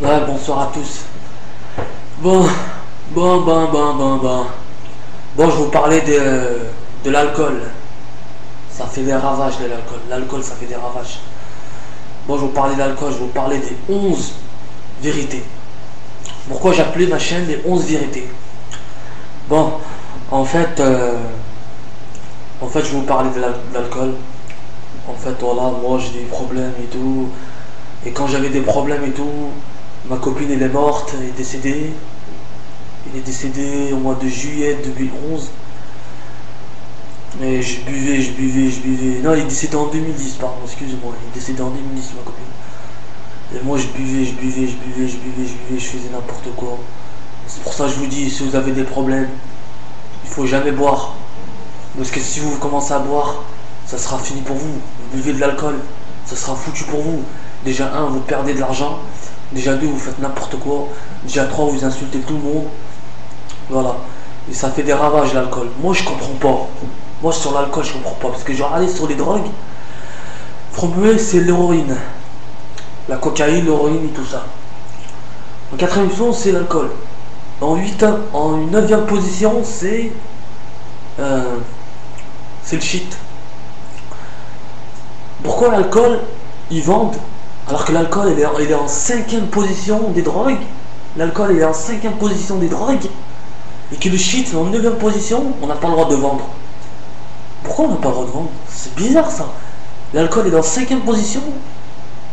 Ouais, bonsoir à tous. Bon, bon. Bon, je vous parlais de l'alcool. Ça fait des ravages de l'alcool. L'alcool, ça fait des ravages. Bon, je vous parlais de l'alcool, je vous parlais des 11 vérités. Pourquoi j'appelais ma chaîne les 11 vérités? Bon, en fait, je vous parlais de l'alcool. En fait, voilà, moi j'ai des problèmes et tout. Et quand j'avais des problèmes et tout, ma copine elle est morte, elle est décédée. Elle est décédée au mois de juillet 2011. Et je buvais. Non, elle est décédée en 2010, pardon, excusez-moi. Elle est décédée en 2010, ma copine. Et moi je buvais, je faisais n'importe quoi. C'est pour ça que je vous dis, si vous avez des problèmes, il faut jamais boire. Parce que si vous commencez à boire, ça sera fini pour vous. Vous buvez de l'alcool, ça sera foutu pour vous. Déjà, un, vous perdez de l'argent. Déjà, deux, vous faites n'importe quoi. Déjà, trois, vous insultez tout le monde. Voilà. Et ça fait des ravages, l'alcool. Moi, je comprends pas. Moi, sur l'alcool, je comprends pas. Parce que j'ai regardé sur les drogues. Premier, c'est l'héroïne. La cocaïne, l'héroïne et tout ça. En quatrième position, c'est l'alcool. En 9e position, c'est le shit. Pourquoi l'alcool, ils vendent alors que l'alcool il est en 5e position des drogues? L'alcool il est en 5e position des drogues. Et que le shit est en 9e position, on n'a pas le droit de vendre. Pourquoi on n'a pas le droit de vendre? C'est bizarre ça. L'alcool est en 5e position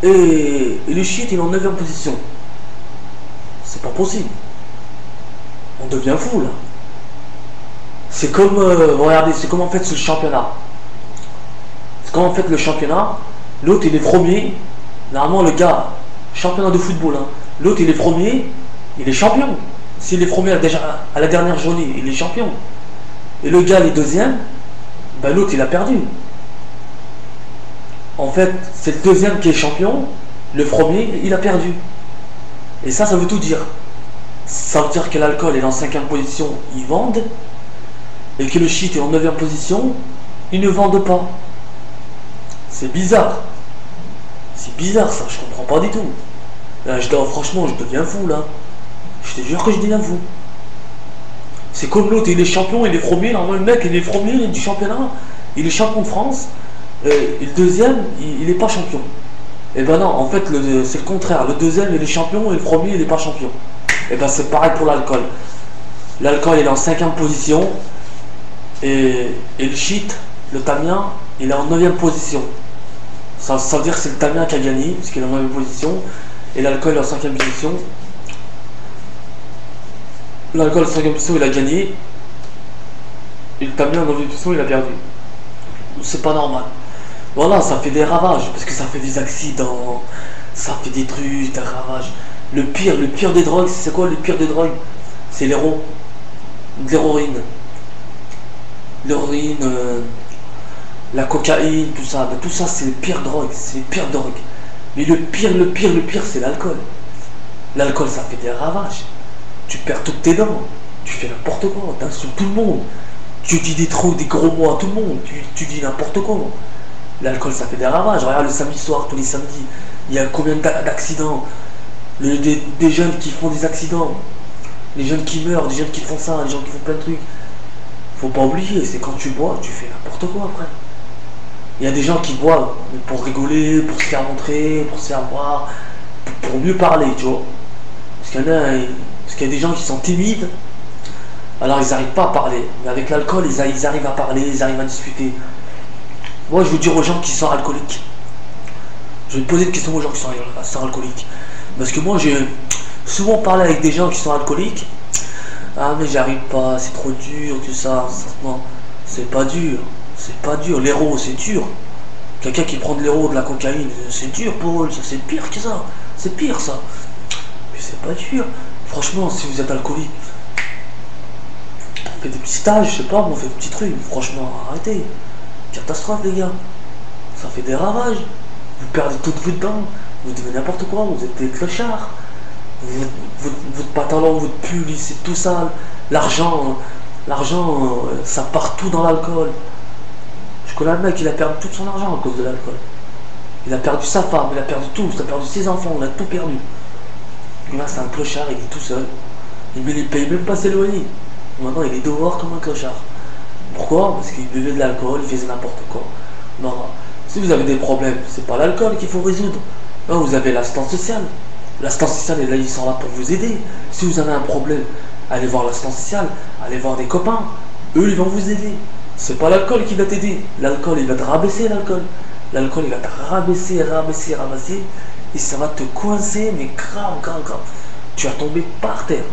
et le shit il est en 9e position. C'est pas possible. On devient fou là. C'est comme, regardez, c'est comme en fait ce championnat. C'est comme en fait le championnat. L'autre il est premier. Normalement le gars, championnat de football, hein. L'autre il est premier, il est champion. S'il est premier déjà à la dernière journée, il est champion. Et le gars il est deuxième, ben l'autre il a perdu. En fait, c'est le deuxième qui est champion, le premier il a perdu. Et ça veut tout dire. Ça veut dire que l'alcool est en 5e position, ils vendent. Et que le shit est en 9e position, ils ne vendent pas. C'est bizarre. C'est bizarre ça, je comprends pas du tout. Là, franchement, je deviens fou là. Je te jure que je deviens fou. C'est comme l'autre, il est champion, il est premier. Normalement, le mec, il est premier du championnat. Il est champion de France. Et le deuxième, il n'est pas champion. Et ben non, en fait, c'est le contraire. Le deuxième, il est champion et le premier, il n'est pas champion. Et ben c'est pareil pour l'alcool. L'alcool, il est en 5e position. Et le shit, le tamien, il est en 9e position. Ça veut dire que c'est le tamien qui a gagné, parce qu'il est en 9e position. Et l'alcool est en 5e position. L'alcool en 5e position, il a gagné. Et le tamien en 9e position, il a perdu. C'est pas normal. Voilà, ça fait des ravages, parce que ça fait des accidents. Ça fait des trucs, des ravages. Le pire des drogues, c'est quoi le pire des drogues? C'est l'héroïne. L'héroïne, la cocaïne, tout ça. Ben, tout ça, c'est les pires drogues. C'est les pires drogues. Mais le pire, c'est l'alcool. L'alcool, ça fait des ravages. Tu perds toutes tes dents. Tu fais n'importe quoi. Tu insultes tout le monde. Tu dis des gros mots à tout le monde. Tu dis n'importe quoi. L'alcool, ça fait des ravages. Regarde le samedi soir, tous les samedis. Il y a combien d'accidents? Des jeunes qui font des accidents. Les jeunes qui meurent, des jeunes qui font ça, des gens qui font plein de trucs. Faut pas oublier, c'est quand tu bois, tu fais n'importe quoi après. Il y a des gens qui boivent pour rigoler, pour se faire montrer, pour se faire voir, pour mieux parler, tu vois. Parce qu'il y a des gens qui sont timides, alors ils n'arrivent pas à parler. Mais avec l'alcool, ils arrivent à parler, ils arrivent à discuter. Moi, je veux dire aux gens qui sont alcooliques. Je vais te poser une question aux gens qui sont alcooliques. Parce que moi, j'ai souvent parlé avec des gens qui sont alcooliques. Ah mais j'arrive pas, c'est trop dur, tout ça. Non, c'est pas dur. C'est pas dur. L'héros, c'est dur. Quelqu'un qui prend de l'héros, de la cocaïne, c'est dur pour eux. C'est pire que ça. C'est pire ça. Mais c'est pas dur. Franchement, si vous êtes alcoolique, on fait des petits stages, je sais pas, on fait des petits trucs. Franchement, arrêtez. Catastrophe les gars. Ça fait des ravages. Vous perdez toutes vos dents. Vous devenez n'importe quoi. Vous êtes des clochards. Votre pantalon, votre pull, c'est tout sale. L'argent, ça part tout dans l'alcool. Je connais un mec, il a perdu tout son argent à cause de l'alcool. Il a perdu sa femme, il a perdu tout, il a perdu ses enfants, il a tout perdu. Là, c'est un clochard, il est tout seul. Il ne paye même pas ses loyers. Maintenant, il est dehors comme un clochard. Pourquoi? Parce qu'il buvait de l'alcool, il faisait n'importe quoi. Non, non. Si vous avez des problèmes, c'est pas l'alcool qu'il faut résoudre. Non, vous avez l'assistance sociale. L'assistance sociale, et là, ils sont là pour vous aider. Si vous avez un problème, allez voir l'assistance sociale, allez voir des copains. Eux, ils vont vous aider. C'est pas l'alcool qui va t'aider. L'alcool, il va te rabaisser, l'alcool. L'alcool, il va te rabaisser, rabaisser, rabaisser. Et ça va te coincer, mais grave, grave, grave. Tu vas tomber par terre.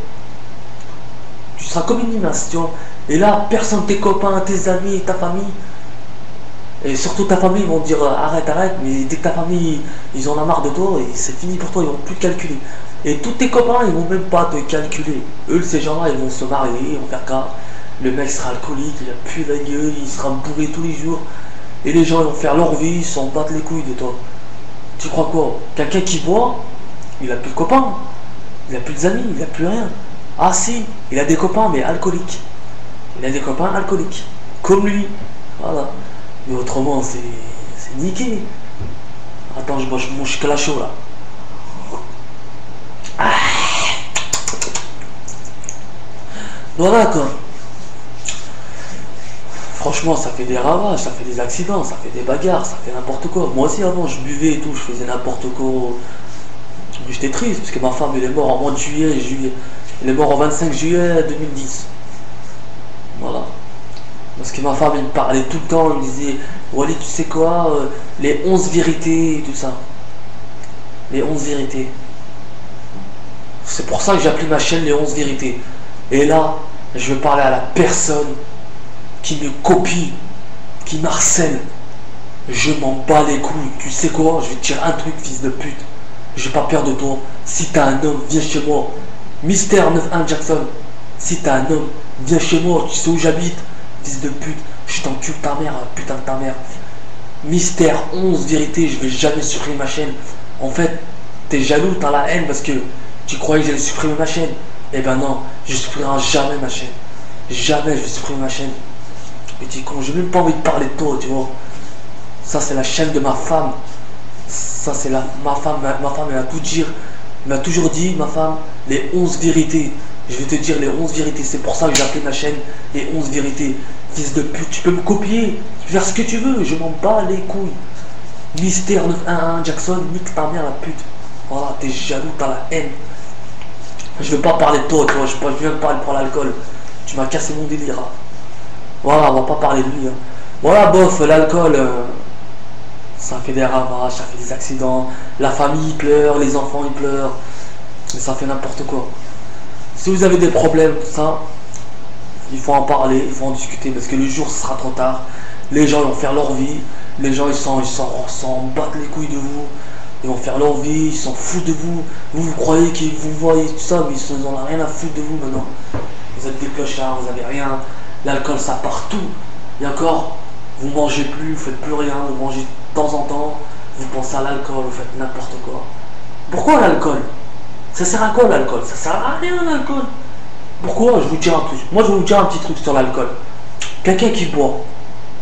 Tu seras comme une limace, tu vois. Et là, personne, tes copains, tes amis, ta famille, et surtout ta famille, ils vont te dire arrête, arrête, mais dès que ta famille, ils en ont marre de toi, et c'est fini pour toi, ils vont plus te calculer. Et tous tes copains, ils vont même pas te calculer. Eux, ces gens-là, ils vont se marier, ils vont faire cas. Le mec sera alcoolique, il a plus la gueule, il sera bourré tous les jours. Et les gens, ils vont faire leur vie, ils s'en battent les couilles de toi. Tu crois quoi? Quelqu'un qui boit, il a plus de copains, il a plus d'amis, il a plus rien. Ah si, il a des copains, mais alcooliques. Il a des copains alcooliques, comme lui. Voilà. Mais autrement, c'est niqué. Attends, je mange mon chocolat chaud là. Ah. Voilà quoi. Franchement, ça fait des ravages, ça fait des accidents, ça fait des bagarres, ça fait n'importe quoi. Moi aussi avant, je buvais et tout, je faisais n'importe quoi. Mais j'étais triste parce que ma femme, elle est morte en mois de juillet. Elle est morte en 25 juillet 2010. Voilà. Parce que ma femme, elle me parlait tout le temps, elle me disait Wally, tu sais quoi, les 11 vérités et tout ça. Les 11 vérités. C'est pour ça que j'ai appelé ma chaîne les 11 vérités. Et là, je vais parler à la personne qui me copie, qui m'harcèle. Je m'en bats les couilles. Tu sais quoi, je vais te dire un truc, fils de pute. J'ai pas peur de toi. Si t'as un homme, viens chez moi. Mister 91 Jackson. Si t'as un homme, viens chez moi. Tu sais où j'habite, fils de pute. Je t'encule ta mère, putain de ta mère. Mystère 11 vérités, je vais jamais supprimer ma chaîne. En fait, t'es jaloux, t'as la haine parce que tu croyais que j'allais supprimer ma chaîne. Eh ben non, je supprimerai jamais ma chaîne. Jamais je vais supprimer ma chaîne. Petit con, j'ai même pas envie de parler de toi, tu vois. Ça c'est la chaîne de ma femme. Ça c'est ma femme, elle va tout dire. Elle m'a toujours dit, ma femme, les 11 vérités. Je vais te dire les 11 vérités. C'est pour ça que j'ai appelé ma chaîne les 11 vérités. Fils de pute, tu peux me copier, faire ce que tu veux, je m'en bats les couilles. Mystère 911 Jackson, nique ta mère la pute. Voilà, t'es jaloux, t'as la haine. Je veux pas parler de toi, tu vois, je viens de parler pour l'alcool. Tu m'as cassé mon délire. Hein. Voilà, on va pas parler de lui. Hein. Voilà, bof, l'alcool, ça fait des ravages, ça fait des accidents. La famille il pleure, les enfants ils pleurent. Ça fait n'importe quoi. Si vous avez des problèmes, tout ça, il faut en parler, il faut en discuter parce que le jour ce sera trop tard. Les gens vont faire leur vie, les gens ils s'en battent les couilles de vous, ils vont faire leur vie, ils s'en foutent de vous. Vous croyez qu'ils vous voient tout ça, mais ils n'en ont rien à foutre de vous maintenant. Vous êtes des clochards, vous avez rien. L'alcool ça part tout. Et encore, vous mangez plus, vous faites plus rien, vous mangez de temps en temps, vous pensez à l'alcool, vous faites n'importe quoi. Pourquoi l'alcool? Ça sert à quoi l'alcool? Ça sert à rien l'alcool. Pourquoi? Je vous dis un truc. Moi je vais vous dire un petit truc sur l'alcool. Quelqu'un qui boit.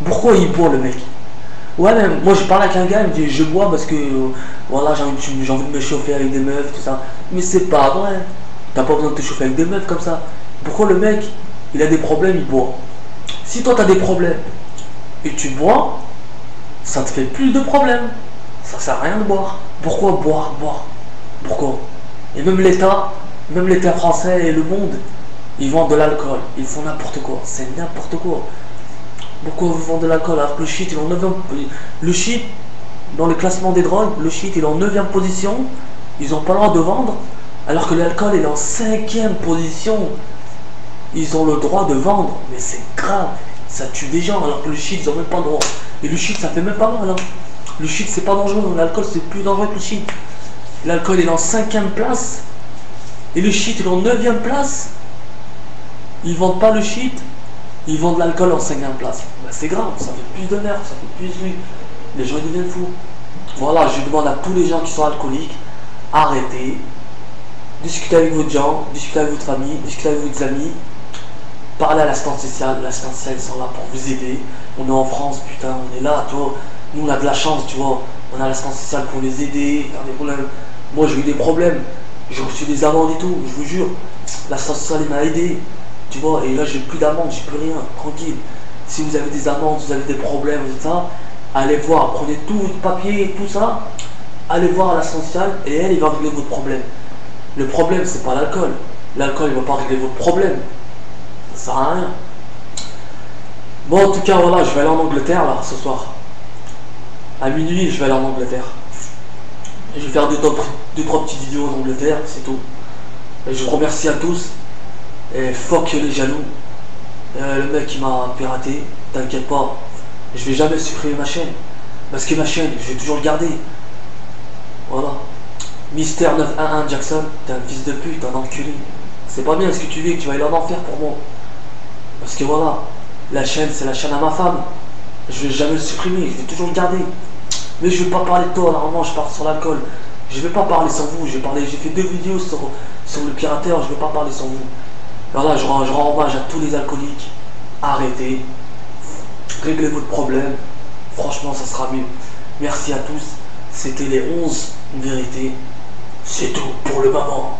Pourquoi il boit le mec? Ouais, mais moi je parle avec un gars, il me dit je bois parce que voilà, j'ai envie de me chauffer avec des meufs, tout ça. Mais c'est pas vrai. T'as pas besoin de te chauffer avec des meufs comme ça. Pourquoi le mec, il a des problèmes, il boit? Si toi t'as des problèmes et tu bois, ça te fait plus de problèmes. Ça sert à rien de boire. Pourquoi boire? Pourquoi? Et même l'État français et le monde, ils vendent de l'alcool, ils font n'importe quoi, c'est n'importe quoi. Pourquoi vous vendez de l'alcool alors que le shit il est en 9e. Le shit, dans le classement des drogues, le shit il est en 9e position, ils n'ont pas le droit de vendre, alors que l'alcool il est en 5e position. Ils ont le droit de vendre, mais c'est grave, ça tue des gens, alors que le shit ils n'ont même pas le droit. Et le shit ça fait même pas mal, hein. Le shit c'est pas dangereux, l'alcool c'est plus dangereux que le shit. L'alcool il est en 5e place, et le shit il est en 9e place. Ils vendent pas le shit, ils vendent l'alcool en 5e place. Ben, c'est grave, ça fait plus de merde, ça fait plus de... Les gens ils deviennent fous. Voilà, je demande à tous les gens qui sont alcooliques, arrêtez, discutez avec votre gens, discutez avec votre famille, discutez avec vos amis, parlez à l'assistance sociale, l'assistance sociale ils sont là pour vous aider. On est en France, putain, on est là, tu vois, nous on a de la chance, tu vois, on a l'assistance sociale pour les aider, faire des problèmes. Moi j'ai eu des problèmes, J'ai reçu des amendes et tout, je vous jure. La sociale m'a aidé. Tu vois, et là j'ai plus d'amendes, j'ai plus rien, tranquille. Si vous avez des amendes, vous avez des problèmes, et ça, allez voir, prenez tout le papier, tout ça, allez voir à la sociale et elle, il va régler votre problème. Le problème, c'est pas l'alcool. L'alcool, il va pas régler votre problème. Ça sert à rien. Bon, en tout cas, voilà, je vais aller en Angleterre, là, ce soir. À minuit, je vais aller en Angleterre. Et je vais faire deux, trois petites vidéos en Angleterre, c'est tout. Et je vous remercie à tous. Et fuck les jaloux. Le mec qui m'a piraté, t'inquiète pas. Je vais jamais supprimer ma chaîne. Parce que ma chaîne, je vais toujours le garder. Voilà. Mister 911 Jackson, t'es un fils de pute, un enculé. C'est pas bien ce que tu vis, que tu vas aller en enfer pour moi. Parce que voilà, la chaîne, c'est la chaîne à ma femme. Je vais jamais le supprimer, je vais toujours le garder. Mais je vais pas parler de toi, normalement je parle sur l'alcool. Je vais pas parler sans vous, j'ai fait 2 vidéos sur le pirateur, je vais pas parler sans vous. Voilà, je rends hommage à tous les alcooliques. Arrêtez. Réglez votre problème. Franchement, ça sera mieux. Merci à tous. C'était les 11 vérités. C'est tout pour le moment.